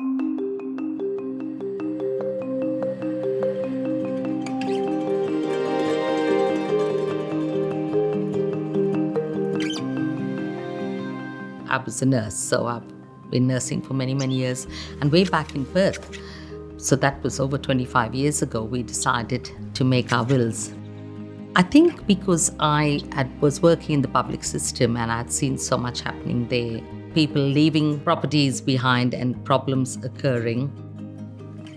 I was a nurse, so I've been nursing for many, many years. And way back in Perth, so that was over 25 years ago, we decided to make our wills. I think because was working in the public system and I'd seen so much happening there, people leaving properties behind and problems occurring.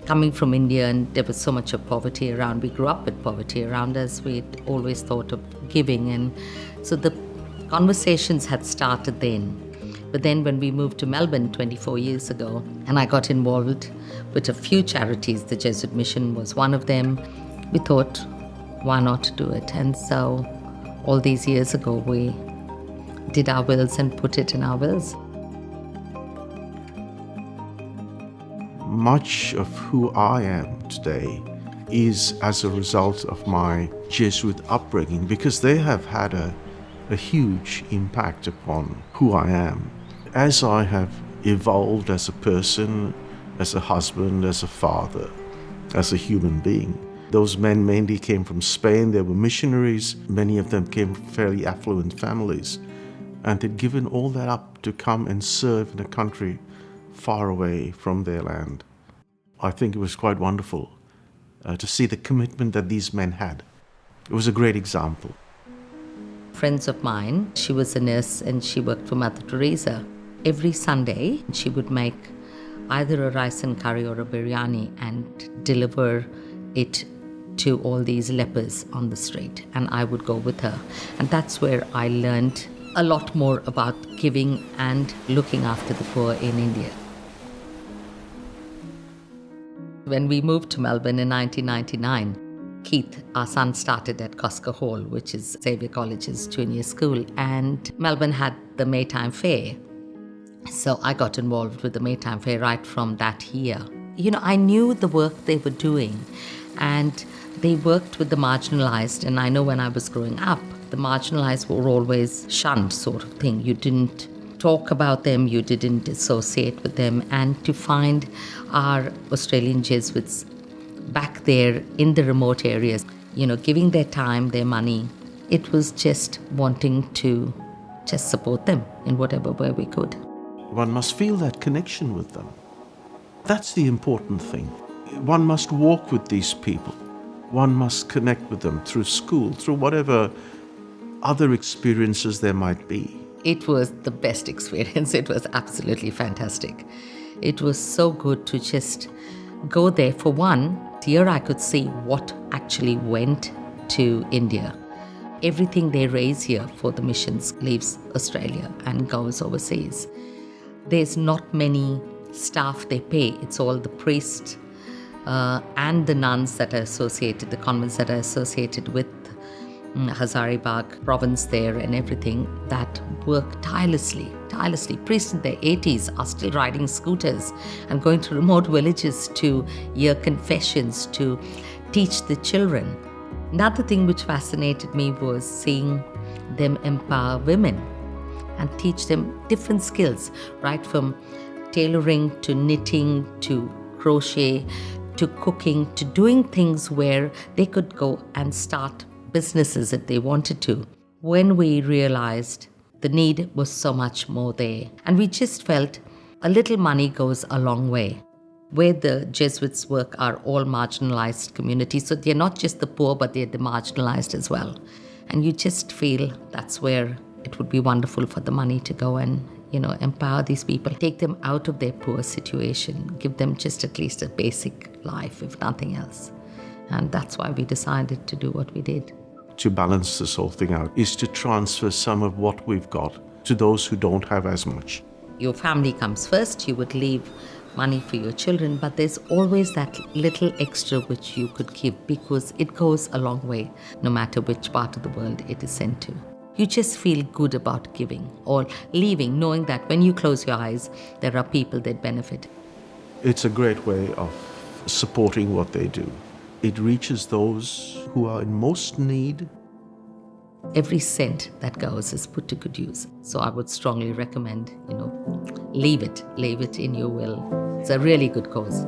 Coming from India, and there was so much of poverty around. We grew up with poverty around us. We'd always thought of giving, and so the conversations had started then. But then when we moved to Melbourne 24 years ago, and I got involved with a few charities, the Jesuit Mission was one of them, we thought, why not do it? And so all these years ago, we did our wills and put it in our wills. Much of who I am today is as a result of my Jesuit upbringing, because they have had a huge impact upon who I am. As I have evolved as a person, as a husband, as a father, as a human being, those men mainly came from Spain. They were missionaries. Many of them came from fairly affluent families, and they'd given all that up to come and serve in a country far away from their land. I think it was quite wonderful to see the commitment that these men had. It was a great example. Friends of mine, she was a nurse and she worked for Mother Teresa. Every Sunday, she would make either a rice and curry or a biryani and deliver it to all these lepers on the street. And I would go with her. And that's where I learned a lot more about giving and looking after the poor in India. When we moved to Melbourne in 1999, Keith, our son, started at Cosca Hall, which is Xavier College's junior school, and Melbourne had the Maytime Fair. So I got involved with the Maytime Fair right from that year. I knew the work they were doing, and they worked with the marginalized. And I know when I was growing up, the marginalized were always shunned, sort of thing. You didn't talk about them, you didn't associate with them. And to find our Australian Jesuits back there in the remote areas, giving their time, their money, it was just wanting to just support them in whatever way we could. One must feel that connection with them. That's the important thing. One must walk with these people. One must connect with them through school, through whatever other experiences there might be. It was the best experience. It was absolutely fantastic. It was so good to just go there. For one, here I could see what actually went to India. Everything they raise here for the missions leaves Australia and goes overseas. There's not many staff they pay. It's all the priests and the nuns that are associated, the convents that are associated with Hazaribagh province there and everything, that work tirelessly. Priests in their 80s are still riding scooters and going to remote villages to hear confessions, to teach the children. Another thing which fascinated me was seeing them empower women and teach them different skills, right from tailoring to knitting to crochet to cooking to doing things where they could go and start businesses if they wanted to. When we realized the need was so much more there, and we just felt a little money goes a long way. Where the Jesuits work are all marginalized communities, so they're not just the poor, but they're the marginalized as well. And you just feel that's where it would be wonderful for the money to go and, empower these people, take them out of their poor situation, give them just at least a basic life, if nothing else. And that's why we decided to do what we did. To balance this whole thing out is to transfer some of what we've got to those who don't have as much. Your family comes first, you would leave money for your children, but there's always that little extra which you could give, because it goes a long way, no matter which part of the world it is sent to. You just feel good about giving or leaving, knowing that when you close your eyes, there are people that benefit. It's a great way of supporting what they do. It reaches those who are in most need, every cent that goes is put to good use. So I would strongly recommend, leave it in your will. It's a really good cause.